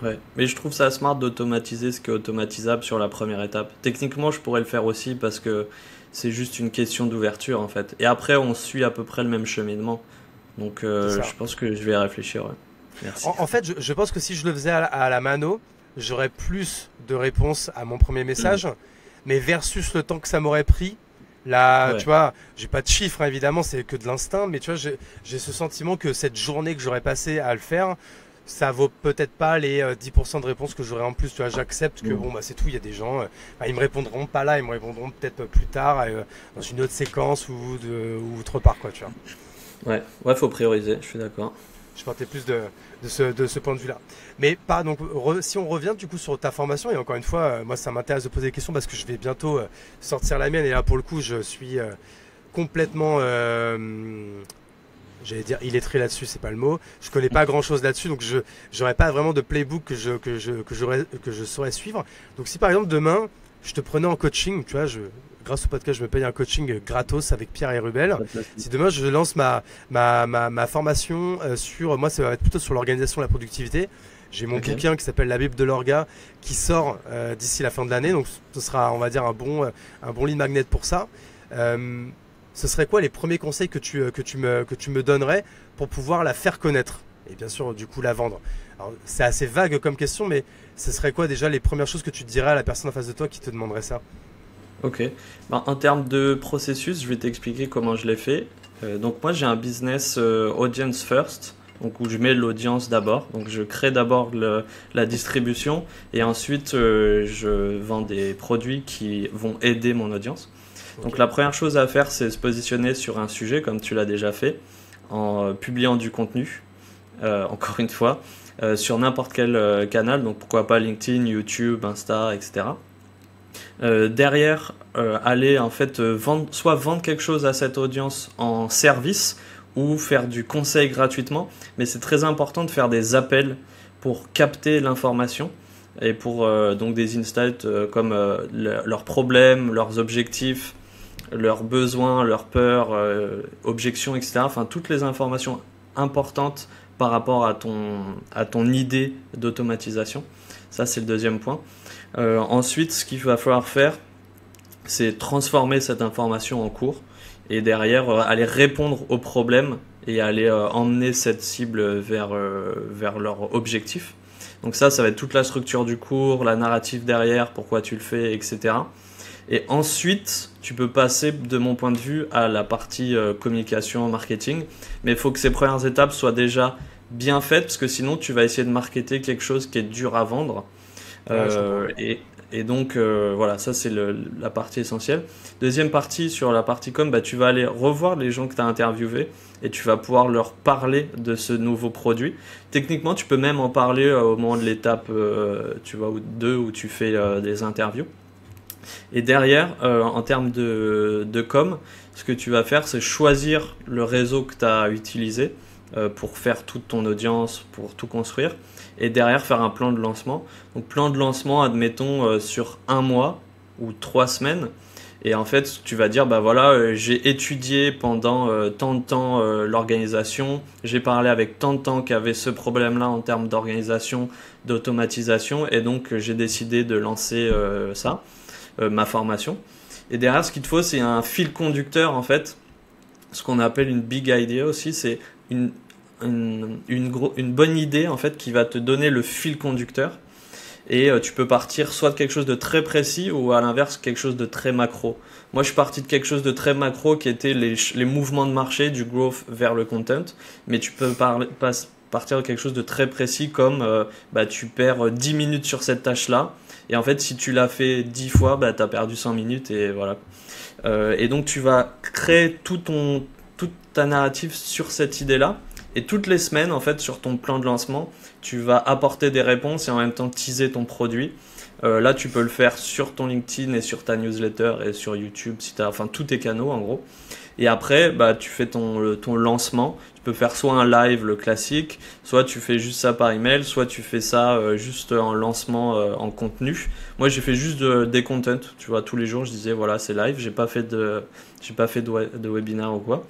S3: Ouais, mais je trouve ça smart d'automatiser ce qui est automatisable sur la première étape. Techniquement, je pourrais le faire aussi parce que c'est juste une question d'ouverture, en fait, et après, on suit à peu près le même cheminement, donc je pense que je vais y réfléchir, ouais. Merci.
S2: En fait, je pense que si je le faisais à la mano, j'aurais plus de réponses à mon premier message, mais versus le temps que ça m'aurait pris, là, tu vois, j'ai pas de chiffres, hein, évidemment, c'est que de l'instinct, mais tu vois, j'ai ce sentiment que cette journée que j'aurais passée à le faire, ça vaut peut-être pas les 10% de réponses que j'aurais en plus, tu vois, j'accepte que bon, c'est tout, il y a des gens, ils me répondront pas là, ils me répondront peut-être plus tard, dans une autre séquence ou autre part, quoi, tu vois.
S3: Ouais, faut prioriser, je suis d'accord.
S2: Je partais plus de ce point de vue-là. Mais donc, si on revient du coup sur ta formation, et encore une fois, moi ça m'intéresse de poser des questions parce que je vais bientôt sortir la mienne, et là pour le coup je suis complètement j'allais dire illettré là-dessus, c'est pas le mot. Je connais pas grand-chose là-dessus, donc je n'aurais pas vraiment de playbook que je saurais suivre. Donc si par exemple demain, je te prenais en coaching, tu vois, grâce au podcast, je me paye un coaching gratos avec Pierre et Rubel. Si demain je lance ma formation moi ça va être plutôt sur l'organisation et la productivité. J'ai mon bouquin qui s'appelle La Bible de l'Orga qui sort d'ici la fin de l'année, donc ce sera, on va dire, un bon lead magnet pour ça. Ce serait quoi les premiers conseils que tu me donnerais pour pouvoir la faire connaître et bien sûr du coup la vendre? Alors, c'est assez vague comme question, mais ce serait quoi déjà les premières choses que tu dirais à la personne en face de toi qui te demanderait ça?
S3: Ok. En termes de processus, je vais t'expliquer comment je l'ai fait. Donc moi j'ai un business audience first. Donc où je mets l'audience d'abord. Donc je crée d'abord la distribution et ensuite je vends des produits qui vont aider mon audience. Okay. Donc la première chose à faire, c'est se positionner sur un sujet comme tu l'as déjà fait en publiant du contenu, encore une fois, sur n'importe quel canal. Donc pourquoi pas LinkedIn, YouTube, Insta, etc. Derrière, aller en fait soit vendre quelque chose à cette audience en service ou faire du conseil gratuitement, mais c'est très important de faire des appels pour capter l'information et pour donc des insights comme leurs problèmes, leurs objectifs, leurs besoins, leurs peurs, objections, etc. Enfin, toutes les informations importantes par rapport à ton idée d'automatisation. Ça, c'est le deuxième point. Ensuite, ce qu'il va falloir faire, c'est transformer cette information en cours et derrière aller répondre aux problèmes et aller emmener cette cible vers leur objectif. Donc ça va être toute la structure du cours, la narrative derrière, pourquoi tu le fais, etc. Et ensuite, tu peux passer, de mon point de vue, à la partie communication, marketing. Mais il faut que ces premières étapes soient déjà bien faites, parce que sinon, tu vas essayer de marketer quelque chose qui est dur à vendre. Et donc, voilà, ça, c'est la partie essentielle. Deuxième partie, sur la partie com, tu vas aller revoir les gens que tu as interviewés et tu vas pouvoir leur parler de ce nouveau produit. Techniquement, tu peux même en parler au moment de l'étape 2 où tu fais des interviews. Et derrière, en termes de com, ce que tu vas faire, c'est choisir le réseau que tu as utilisé pour faire toute ton audience, pour tout construire. Et derrière, faire un plan de lancement. Donc, plan de lancement, admettons, sur 1 mois ou 3 semaines. Et en fait, tu vas dire, j'ai étudié pendant tant de temps l'organisation. J'ai parlé avec tant de temps qu'il y avait ce problème-là en termes d'organisation, d'automatisation. Et donc, j'ai décidé de lancer ma formation. Et derrière, ce qu'il te faut, c'est un fil conducteur, en fait. Ce qu'on appelle une big idea aussi, c'est une bonne idée, en fait, qui va te donner le fil conducteur. Et tu peux partir soit de quelque chose de très précis ou à l'inverse quelque chose de très macro. Moi, je suis parti de quelque chose de très macro qui était les mouvements de marché, du growth vers le content. Mais tu peux partir de quelque chose de très précis comme tu perds 10 minutes sur cette tâche-là. Et en fait, si tu l'as fait 10 fois, tu as perdu 100 minutes et voilà. Et donc, tu vas créer toute ta narrative sur cette idée-là. Et toutes les semaines, en fait, sur ton plan de lancement, tu vas apporter des réponses et en même temps teaser ton produit. Là, tu peux le faire sur ton LinkedIn et sur ta newsletter et sur YouTube, tous tes canaux en gros. Et après, tu fais ton lancement. Tu peux faire soit un live, le classique, soit tu fais juste ça par email, soit tu fais ça juste en lancement en contenu. Moi, j'ai fait juste des contents. Tu vois, tous les jours, je disais voilà, c'est live. J'ai pas fait de webinaire ou quoi.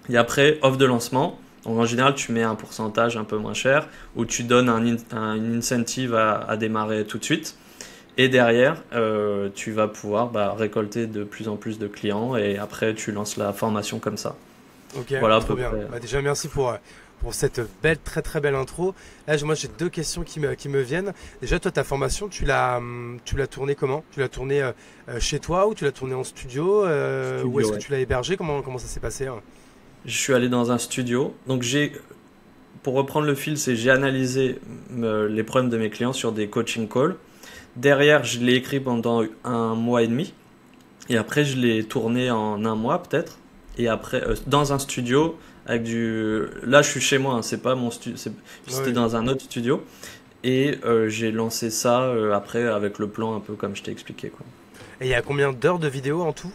S3: Et après, offre de lancement. Donc en général, tu mets un pourcentage un peu moins cher ou tu donnes un incentive à démarrer tout de suite. Et derrière, tu vas pouvoir récolter de plus en plus de clients et après, tu lances la formation comme ça.
S2: Ok, voilà, trop bien. Déjà, merci pour cette belle, très très belle intro. Là, moi, j'ai 2 questions qui me viennent. Déjà, toi, ta formation, tu l'as tournée comment? Tu l'as tournée chez toi ou tu l'as tournée en studio, ou est-ce que tu l'as hébergée? Comment ça s'est passé, hein?
S3: Je suis allé dans un studio. Donc, pour reprendre le fil, j'ai analysé les problèmes de mes clients sur des coaching calls. Derrière, je l'ai écrit pendant 1 mois et demi. Et après, je l'ai tourné en 1 mois peut-être. Et après, dans un studio avec Là, je suis chez moi. Hein, c'est pas mon studio. C'était dans un autre studio. Et j'ai lancé ça après avec le plan un peu comme je t'ai expliqué, quoi.
S2: Et il y a combien d'heures de vidéo en tout?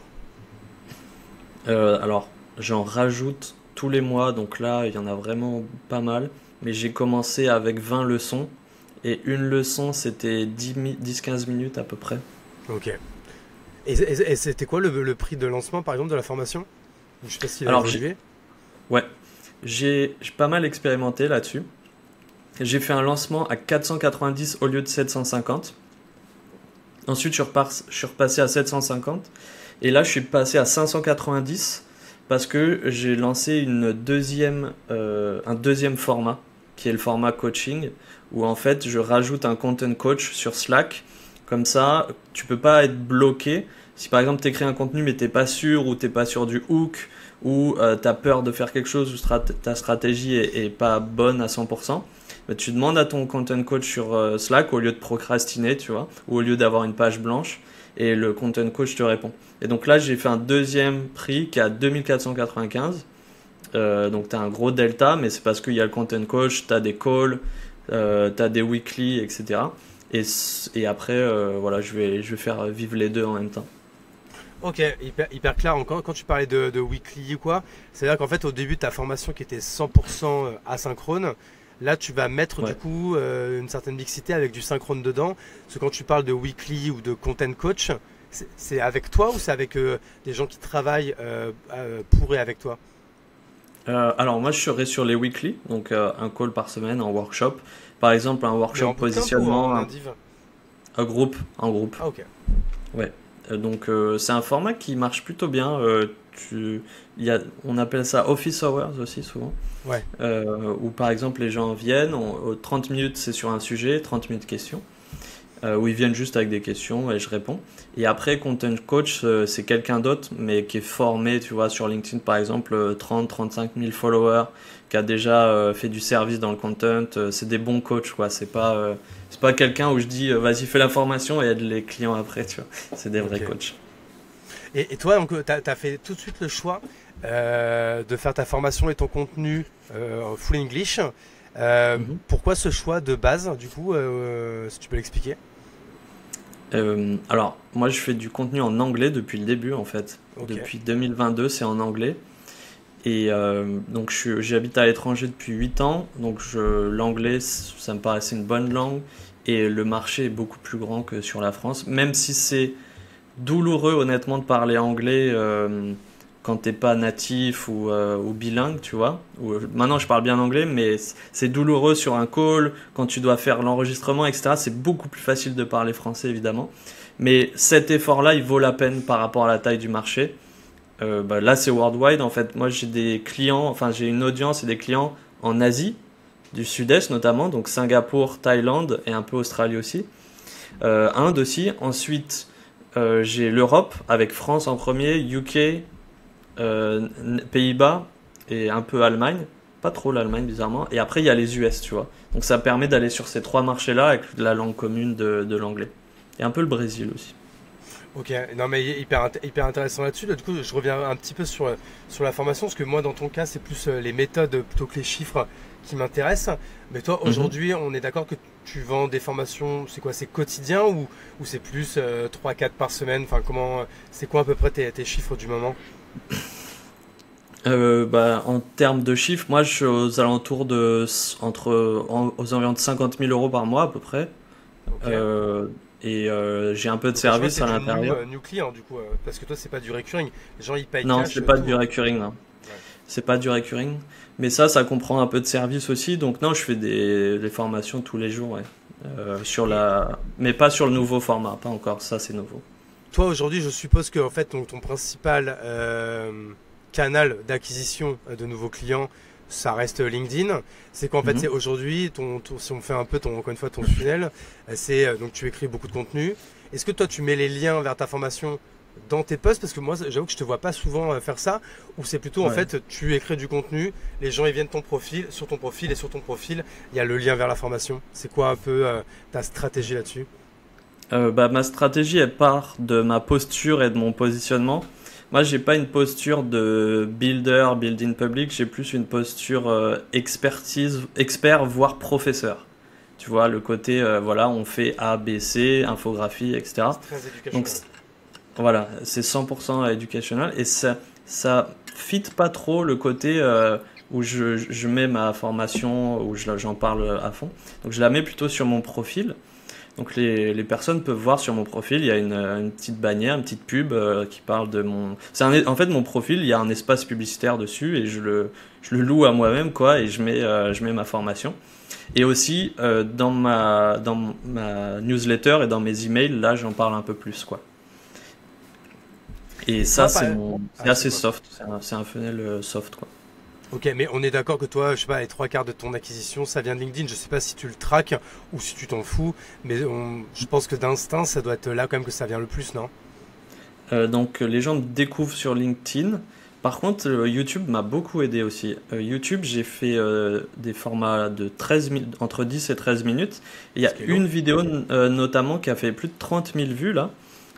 S3: Alors, j'en rajoute tous les mois, donc là, il y en a vraiment pas mal. Mais j'ai commencé avec 20 leçons. Et une leçon, c'était 10-15 minutes à peu près.
S2: Ok. Et c'était quoi le prix de lancement, par exemple, de la formation? Je sais pas s'il a évolué.
S3: Ouais, j'ai pas mal expérimenté là-dessus. J'ai fait un lancement à 490 au lieu de 750. Ensuite, je suis repassé à 750. Et là, je suis passé à 590 parce que j'ai lancé un deuxième format, qui est le format coaching, où en fait, je rajoute un content coach sur Slack. Comme ça, tu peux pas être bloqué. Si par exemple, tu écris un contenu mais t'es pas sûr, ou t'es pas sûr du hook, ou tu as peur de faire quelque chose, ou ta stratégie est pas bonne à 100%, bah, tu demandes à ton content coach sur Slack au lieu de procrastiner, tu vois, ou au lieu d'avoir une page blanche, et le content coach te répond. Et donc là, j'ai fait un deuxième prix qui est à 2495. Donc tu as un gros delta, mais c'est parce qu'il y a le content coach, tu as des calls, tu as des weekly, etc. Et après, voilà, je vais faire vivre les deux en même temps.
S2: Ok, hyper clair. Quand tu parlais de weekly ou quoi, c'est-à-dire qu'en fait, au début de ta formation qui était 100% asynchrone, là, tu vas mettre du coup une certaine mixité avec du synchrone dedans. Parce que quand tu parles de weekly ou de content coach, c'est avec toi ou c'est avec des gens qui travaillent pour et avec toi?
S3: Alors moi, je serai sur les weekly, donc un call par semaine, un workshop. Par exemple, un workshop positionnement, un groupe, en groupe.
S2: Ah, ok.
S3: Ouais. Donc c'est un format qui marche plutôt bien. On appelle ça office hours aussi souvent.
S2: Ouais.
S3: Où par exemple les gens viennent, 30 minutes c'est sur un sujet, 30 minutes questions. Où ils viennent juste avec des questions et je réponds. Et après, content coach, c'est quelqu'un d'autre, mais qui est formé, tu vois, sur LinkedIn par exemple, 30-35 000 followers, qui a déjà fait du service dans le content. C'est des bons coachs, quoi. C'est pas quelqu'un où je dis vas-y, fais la formation et aide les clients après, tu vois. C'est des vrais coachs.
S2: Et toi, donc, tu as fait tout de suite le choix de faire ta formation et ton contenu full English. Pourquoi ce choix de base, du coup, si tu peux l'expliquer?
S3: Alors, moi, je fais du contenu en anglais depuis le début, en fait. Okay. Depuis 2022, c'est en anglais. Et donc, j'habite à l'étranger depuis 8 ans. Donc, l'anglais, ça me paraissait une bonne langue. Et le marché est beaucoup plus grand que sur la France. Même si c'est douloureux, honnêtement, de parler anglais quand t'es pas natif ou bilingue, tu vois. Maintenant, je parle bien anglais, mais c'est douloureux sur un call, quand tu dois faire l'enregistrement, etc. C'est beaucoup plus facile de parler français, évidemment. Mais cet effort-là, il vaut la peine par rapport à la taille du marché. Là, c'est worldwide. En fait, moi, j'ai des clients, enfin, j'ai une audience et des clients en Asie, du Sud-Est notamment, donc Singapour, Thaïlande et un peu Australie aussi. Inde aussi. Ensuite, j'ai l'Europe avec France en premier, UK, Pays-Bas et un peu Allemagne, pas trop l'Allemagne bizarrement, et après il y a les US, tu vois, donc ça permet d'aller sur ces trois marchés là avec la langue commune de l'anglais et un peu le Brésil aussi.
S2: Ok, non mais hyper intéressant là-dessus. Du coup, je reviens un petit peu sur la formation, parce que moi dans ton cas c'est plus les méthodes plutôt que les chiffres qui m'intéressent. Mais toi aujourd'hui, on est d'accord que tu vends des formations, c'est quoi, c'est quotidien ou c'est plus 3-4 par semaine, enfin c'est quoi à peu près tes chiffres du moment?
S3: En termes de chiffres, moi je suis aux alentours aux environs de 50 000 euros par mois à peu près. Okay. J'ai un peu de service à l'intérieur.
S2: New client du coup, parce que toi c'est pas du recurring, les gens ils payent
S3: non,
S2: cash.
S3: C'est pas du recurring, non. Ouais. C'est pas du recurring, mais ça comprend un peu de service aussi. Donc non, je fais des formations tous les jours, ouais. Mais pas sur le nouveau format, pas encore. Ça c'est nouveau.
S2: Toi aujourd'hui, je suppose que en fait ton principal canal d'acquisition de nouveaux clients, ça reste LinkedIn. C'est qu'en fait, c'est aujourd'hui, si on fait un peu encore une fois ton funnel, c'est donc tu écris beaucoup de contenu. Est-ce que toi, tu mets les liens vers ta formation dans tes posts? Parce que moi, j'avoue que je te vois pas souvent faire ça. Ou c'est plutôt en fait, tu écris du contenu, les gens ils viennent sur ton profil et sur ton profil, il y a le lien vers la formation. C'est quoi un peu ta stratégie là-dessus?
S3: Ma stratégie, elle part de ma posture et de mon positionnement. Moi, j'ai pas une posture de building public, j'ai plus une posture expert, voire professeur. Tu vois, le côté, on fait A, B, C, infographie, etc.
S2: C'est très éducationnel.
S3: Donc, voilà, c'est 100% educational. Et ça fit pas trop le côté où je mets ma formation, où j'en parle à fond. Donc je la mets plutôt sur mon profil. Donc les personnes peuvent voir sur mon profil, il y a une petite bannière, une petite pub qui parle de mon... En fait, mon profil, il y a un espace publicitaire dessus et je le loue à moi-même, quoi, et je mets ma formation. Et aussi, dans ma newsletter et dans mes emails, là, j'en parle un peu plus, quoi. Et ça, c'est assez soft, c'est un funnel soft, quoi.
S2: Ok, mais on est d'accord que toi, je sais pas, les 3/4 de ton acquisition, ça vient de LinkedIn. Je sais pas si tu le traques ou si tu t'en fous, mais je pense que d'instinct, ça doit être là quand même que ça vient le plus, non?
S3: Donc les gens me découvrent sur LinkedIn. Par contre, YouTube m'a beaucoup aidé aussi. YouTube, j'ai fait des formats de 13 entre 10 et 13 minutes. Il y a une vidéo notamment qui a fait plus de 30 000 vues là.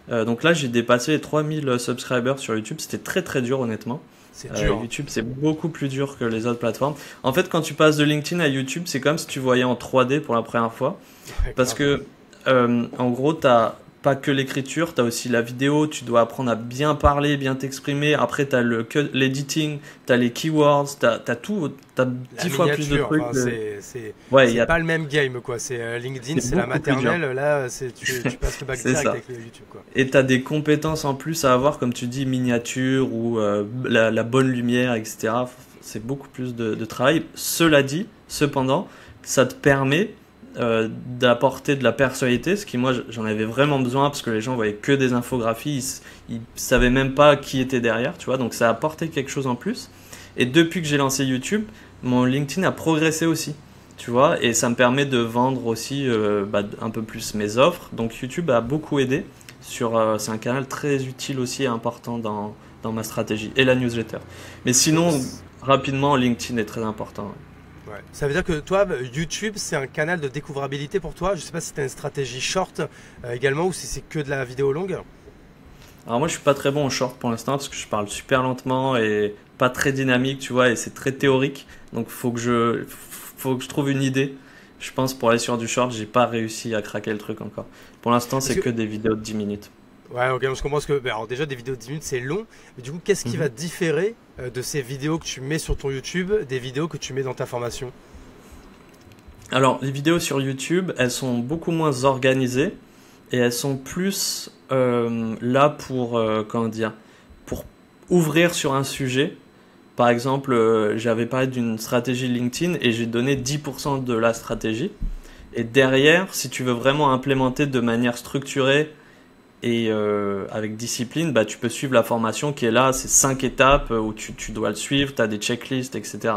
S3: Donc là, j'ai dépassé les 3000 subscribers sur YouTube. C'était très très dur honnêtement.
S2: C'est dur.
S3: YouTube, c'est beaucoup plus dur que les autres plateformes. En fait, quand tu passes de LinkedIn à YouTube, c'est comme si tu voyais en 3D pour la première fois.
S2: Ouais,
S3: Parce que, en gros, tu n'as pas que l'écriture, tu as aussi la vidéo. Tu dois apprendre à bien parler, bien t'exprimer. Après, tu as l'editing, tu as les keywords, tu as tout. Tu as 10 fois plus de trucs.
S2: Enfin, c'est pas le même game, quoi. C'est LinkedIn, c'est la maternelle. Là, tu passes le bac direct avec YouTube, quoi.
S3: Et tu as des compétences en plus à avoir, comme tu dis, miniature ou la bonne lumière, etc. C'est beaucoup plus de travail. Cela dit, cependant, ça te permet d'apporter de la personnalité, ce qui moi j'en avais vraiment besoin parce que les gens voyaient que des infographies, ils savaient même pas qui était derrière, tu vois, donc ça a apporté quelque chose en plus. Et depuis que j'ai lancé YouTube, mon LinkedIn a progressé aussi, tu vois, et ça me permet de vendre aussi un peu plus mes offres. Donc YouTube a beaucoup aidé, c'est un canal très utile aussi et important dans ma stratégie, et la newsletter. Mais sinon, rapidement, LinkedIn est très important.
S2: Ouais. Ça veut dire que toi, YouTube, c'est un canal de découvrabilité pour toi. Je sais pas si tu as une stratégie short également ou si c'est que de la vidéo longue.
S3: Alors moi, je suis pas très bon en short pour l'instant parce que je parle super lentement et pas très dynamique, tu vois, et c'est très théorique. Donc faut que je trouve une idée. Je pense pour aller sur du short, j'ai pas réussi à craquer le truc encore. Pour l'instant, c'est que des vidéos de 10 minutes.
S2: Ouais, ok, je comprends que alors déjà des vidéos de 10 minutes c'est long, mais du coup qu'est-ce qui va différer de ces vidéos que tu mets sur ton YouTube des vidéos que tu mets dans ta formation?
S3: Alors les vidéos sur YouTube, elles sont beaucoup moins organisées et elles sont plus là pour pour ouvrir sur un sujet. Par exemple, j'avais parlé d'une stratégie LinkedIn et j'ai donné 10% de la stratégie. Et derrière, si tu veux vraiment implémenter de manière structurée et avec discipline, bah, tu peux suivre la formation qui est là, c'est 5 étapes où tu dois le suivre, tu as des checklists, etc.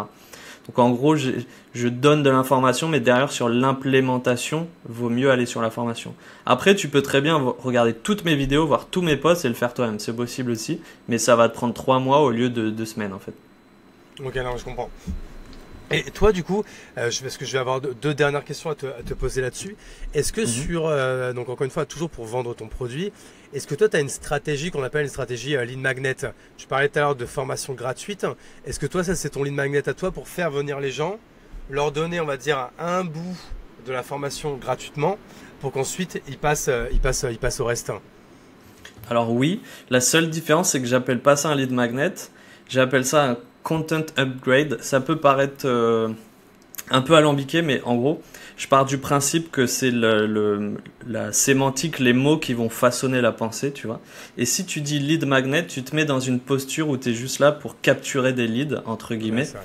S3: Donc en gros, je donne de l'information, mais derrière sur l'implémentation, vaut mieux aller sur la formation. Après, tu peux très bien regarder toutes mes vidéos, voir tous mes posts et le faire toi-même, c'est possible aussi, mais ça va te prendre 3 mois au lieu de 2 semaines en fait.
S2: Ok, non, je comprends. Et toi, du coup, parce que je vais avoir deux dernières questions à te poser là-dessus. Est-ce que donc encore une fois, toujours pour vendre ton produit, est-ce que toi, tu as une stratégie qu'on appelle une stratégie lead magnet? Tu parlais tout à l'heure de formation gratuite. Est-ce que toi, ça, c'est ton lead magnet à toi pour faire venir les gens, leur donner, on va dire, un bout de la formation gratuitement pour qu'ensuite, ils passent au reste?
S3: Alors oui, la seule différence, c'est que j'appelle pas ça un lead magnet, j'appelle ça un content upgrade. Ça peut paraître un peu alambiqué, mais en gros, je pars du principe que c'est la sémantique, les mots qui vont façonner la pensée, tu vois. Et si tu dis lead magnet, tu te mets dans une posture où tu es juste là pour capturer des leads, entre guillemets. Ouais,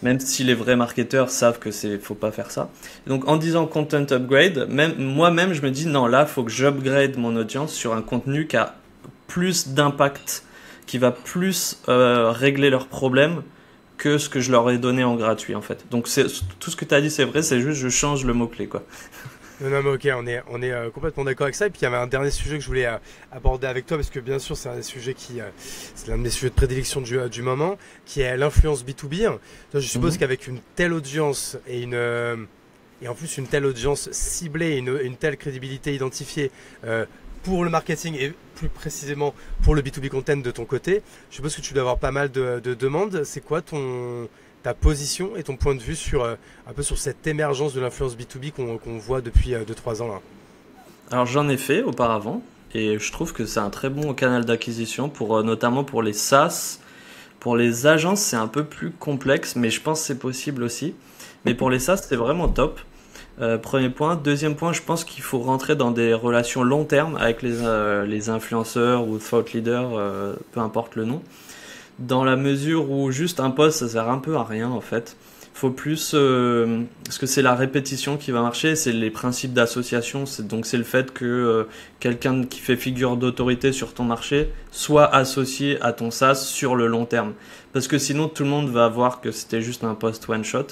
S3: même si les vrais marketeurs savent que faut pas faire ça. Donc en disant content upgrade, moi-même je me dis non, là faut que j'upgrade mon audience sur un contenu qui a plus d'impact, qui va plus régler leurs problèmes que ce que je leur ai donné en gratuit en fait. Donc tout ce que tu as dit c'est vrai, c'est juste je change le mot-clé quoi.
S2: Non mais ok, on est complètement d'accord avec ça. Et puis il y avait un dernier sujet que je voulais aborder avec toi parce que bien sûr c'est un des sujets c'est l'un des sujets de prédilection du moment, qui est l'influence B2B. Donc, je suppose qu'avec une telle audience et en plus une telle audience ciblée, une telle crédibilité identifiée pour le marketing et plus précisément pour le B2B content de ton côté, je suppose que tu dois avoir pas mal de demandes. C'est quoi ta position et ton point de vue un peu sur cette émergence de l'influence B2B qu'on voit depuis 2-3 ans là?
S3: Alors j'en ai fait auparavant et je trouve que c'est un très bon canal d'acquisition notamment pour les SaaS Pour les agences, c'est un peu plus complexe, mais je pense que c'est possible aussi. Mais pour les SaaS, c'est vraiment top. Premier point. Deuxième point, je pense qu'il faut rentrer dans des relations long terme avec les influenceurs ou thought leaders, peu importe le nom. Dans la mesure où juste un post, ça sert un peu à rien en fait. Faut plus parce que c'est la répétition qui va marcher, c'est les principes d'association, donc c'est le fait que quelqu'un qui fait figure d'autorité sur ton marché soit associé à ton SaaS sur le long terme. Parce que sinon tout le monde va voir que c'était juste un post one shot.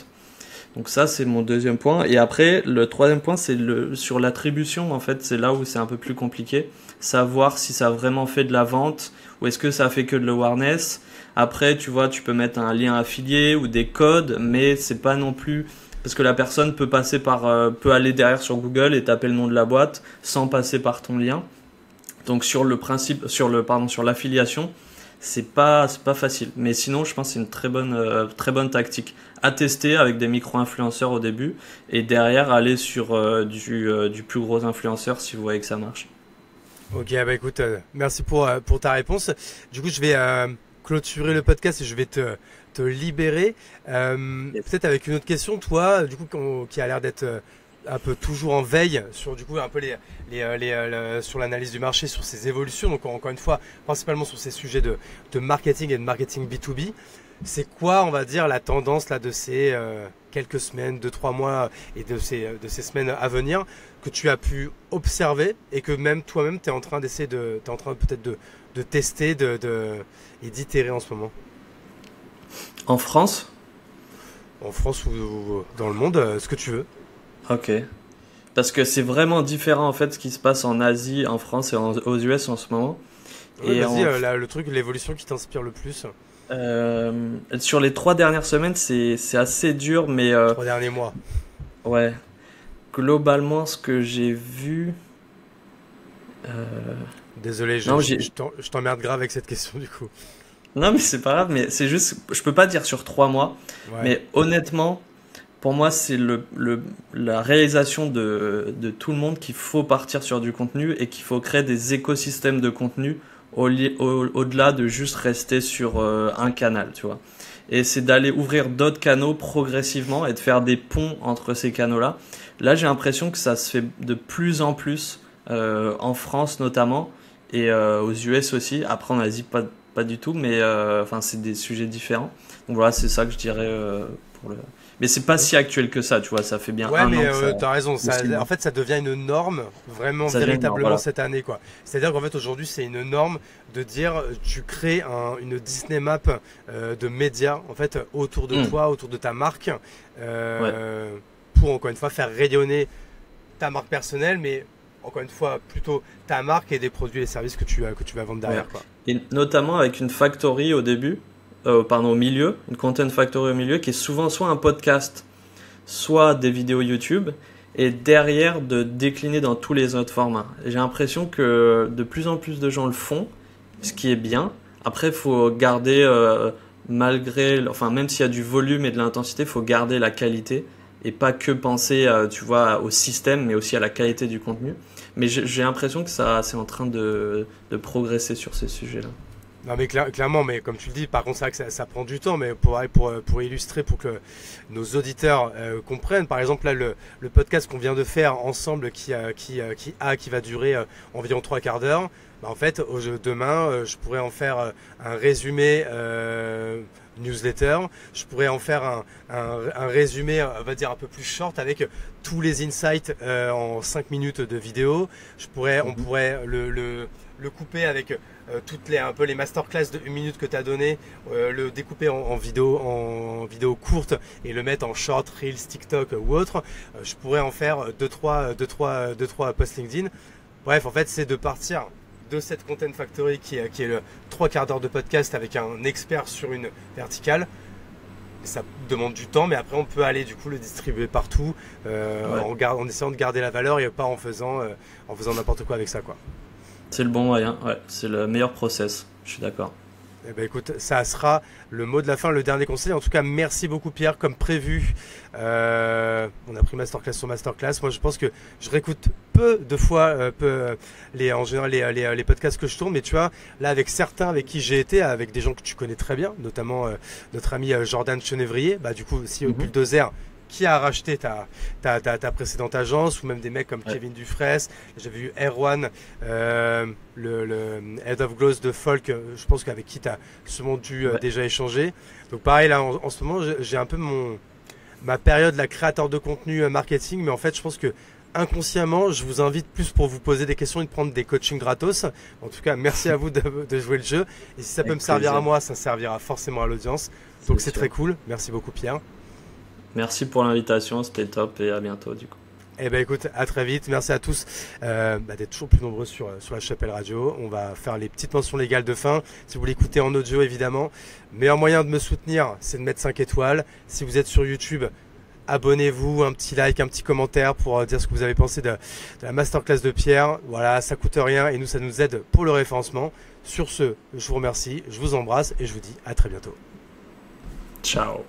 S3: Donc ça c'est mon deuxième point. Et après le troisième point c'est sur l'attribution en fait, c'est là où c'est un peu plus compliqué. Savoir si ça a vraiment fait de la vente ou est-ce que ça a fait que de l'awareness. Après, tu vois, tu peux mettre un lien affilié ou des codes, mais c'est pas non plus parce que la personne peut peut aller derrière sur Google et taper le nom de la boîte sans passer par ton lien. Donc sur l'affiliation, c'est pas facile. Mais sinon, je pense que c'est une très bonne tactique à tester avec des micro-influenceurs au début et derrière aller sur du plus gros influenceur si vous voyez que ça marche.
S2: Ok, bah écoute, merci pour ta réponse. Du coup, je vais clôturer le podcast et je vais te libérer. Peut-être avec une autre question, toi, du coup, qui a l'air d'être un peu toujours en veille sur du coup un peu sur l'analyse du marché, sur ses évolutions. Donc encore une fois, principalement sur ces sujets de marketing et de marketing B2B. C'est quoi, on va dire, la tendance là de ces quelques semaines, 2-3 mois et de ces semaines à venir que tu as pu observer et que même toi-même tu es en train d'essayer t'es en train peut-être de tester et d'itérer en ce moment?
S3: En France?
S2: En France ou dans le monde, ce que tu veux.
S3: Ok. Parce que c'est vraiment différent en fait ce qui se passe en Asie, en France et aux US en ce moment.
S2: Ouais, et vas-y, le truc, l'évolution qui t'inspire le plus.
S3: Sur les 3 dernières semaines, c'est assez dur, mais
S2: 3 derniers mois.
S3: Ouais. Globalement, ce que j'ai vu.
S2: Désolé, je t'emmerde grave avec cette question du coup.
S3: Non, mais c'est pas grave, mais c'est juste, je peux pas dire sur 3 mois, ouais. Mais honnêtement, pour moi, c'est la réalisation de tout le monde qu'il faut partir sur du contenu et qu'il faut créer des écosystèmes de contenu au-delà de juste rester sur un canal, tu vois. Et c'est d'aller ouvrir d'autres canaux progressivement et de faire des ponts entre ces canaux-là. Là, j'ai l'impression que ça se fait de plus en plus en France notamment et aux US aussi. Après, en Asie, pas du tout, mais c'est des sujets différents. Donc voilà, c'est ça que je dirais pour le... Mais c'est pas si actuel que ça, tu vois, ça fait bien un an que ça...
S2: T'as raison, en fait ça devient une norme, vraiment véritablement voilà. Cette année, quoi. C'est-à-dire qu'en fait aujourd'hui c'est une norme de dire, tu crées une Disney Map de médias, en fait, autour de toi, autour de ta marque, pour encore une fois faire rayonner ta marque personnelle, mais encore une fois plutôt ta marque et des produits et services que tu vas vendre derrière, quoi.
S3: Et notamment avec une factory au début, au milieu, une content factory au milieu qui est souvent soit un podcast, soit des vidéos YouTube et derrière de décliner dans tous les autres formats. J'ai l'impression que de plus en plus de gens le font, ce qui est bien. Après, il faut garder, même s'il y a du volume et de l'intensité, il faut garder la qualité et pas que penser, tu vois, au système, mais aussi à la qualité du contenu. Mais j'ai l'impression que c'est en train de progresser sur ces sujets-là.
S2: Non mais clairement, mais comme tu le dis, par contre c'est vrai que ça prend du temps, mais pour illustrer, pour que nos auditeurs comprennent, par exemple là le podcast qu'on vient de faire ensemble qui va durer environ 3 quarts d'heure, bah, en fait demain je pourrais en faire un résumé newsletter, je pourrais en faire un résumé, on va dire un peu plus short avec tous les insights en 5 minutes de vidéo. On pourrait le couper avec un peu les masterclass de 1 minute que tu as donné, le découper en vidéo courte et le mettre en short, reels, TikTok ou autre. Je pourrais en faire 2-3 posts LinkedIn. Bref, en fait, c'est de partir de cette Content Factory qui est le 3 quarts d'heure de podcast avec un expert sur une verticale. Ça demande du temps, mais après on peut aller du coup le distribuer partout en essayant de garder la valeur et pas en faisant n'importe quoi avec ça, quoi.
S3: C'est le bon moyen, ouais. C'est le meilleur process, je suis d'accord.
S2: Eh ben écoute, ça sera le mot de la fin, le dernier conseil. En tout cas, merci beaucoup Pierre, comme prévu. On a pris masterclass sur masterclass. Moi, je pense que je réécoute peu de fois, en général les podcasts que je tourne, mais tu vois, là avec certains avec qui j'ai été, avec des gens que tu connais très bien, notamment notre ami Jordan Chenevrier, bah du coup aussi au Bulldozer, qui a racheté ta précédente agence, ou même des mecs comme Kevin Dufresne. J'avais vu Erwan, le Head of Growth de Folk, je pense qu'avec qui tu as sûrement dû déjà échanger. Donc pareil, là en ce moment, j'ai un peu ma période la créateur de contenu marketing, mais en fait, je pense que inconsciemment, je vous invite plus pour vous poser des questions et de prendre des coachings gratos. En tout cas, merci à vous de jouer le jeu. Et si ça peut me servir à moi, ça servira forcément à l'audience. Donc c'est très cool. Merci beaucoup Pierre.
S3: Merci pour l'invitation, c'était top et à bientôt du coup.
S2: Eh ben écoute, à très vite. Merci à tous d'être toujours plus nombreux sur la Chapelle Radio. On va faire les petites mentions légales de fin. Si vous voulez écouter en audio, évidemment. Meilleur moyen de me soutenir, c'est de mettre 5 étoiles. Si vous êtes sur YouTube, abonnez-vous, un petit like, un petit commentaire pour dire ce que vous avez pensé de la masterclass de Pierre. Voilà, ça coûte rien et nous, ça nous aide pour le référencement. Sur ce, je vous remercie, je vous embrasse et je vous dis à très bientôt.
S3: Ciao.